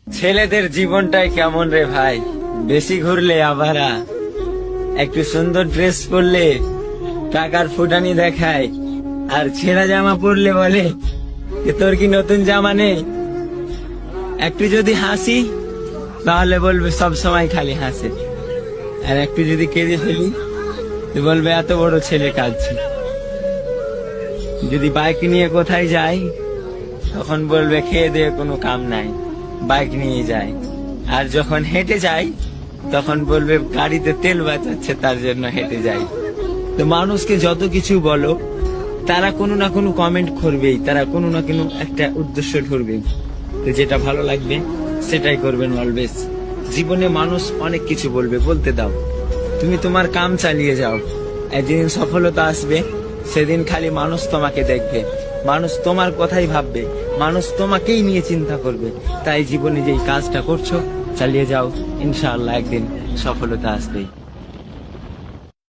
ছেলেদের জীবনটাই কেমন রে ভাই, বেশি ঘুরলে আবারা, একটু সুন্দর ড্রেস পরলে টাকার ফুটানি দেখায়, আর ছেঁড়া জামা পরলে বলে যে তোর কি নতুন জামা নেই। একটু যদি হাসি তাহলে বলবে সব সময় খালি হাসে, আর একটু যদি কেঁদে ফেলি তো বলবে এত বড় ছেলে কাঁদছে। যদি বাইক নিয়ে কোথায় যাই তখন বলবে খেয়ে দিয়ে কোনো কাম নাই, বাইক নিয়ে যায়। আর যখন হেঁটে যাই তখন বলবে গাড়িতে তেল বাঁচাচ্ছে তার জন্য হেঁটে যাই। তো মানুষকে যত কিছু বলো, তারা কোনো না কোনো কমেন্ট করবেই, তারা কোনো না কোনো একটা উদ্দেশ্য ধরবে। তো যেটা ভালো লাগবে সেটাই করবেন অলওয়েজ। জীবনে মানুষ অনেক কিছু বলবে, বলতে দাও, তুমি তোমার কাম চালিয়ে যাও। একদিন সফলতা আসবে, সেদিন খালি মানুষ তোমাকে দেখবে, মানুষ তোমার কথাই ভাববে, মানুষ তোমাকেই নিয়ে চিন্তা করবে। তাই জীবনে যেই কাজটা করছো চালিয়ে যাও, ইনশাআল্লাহ একদিন সফলতা আসবেই।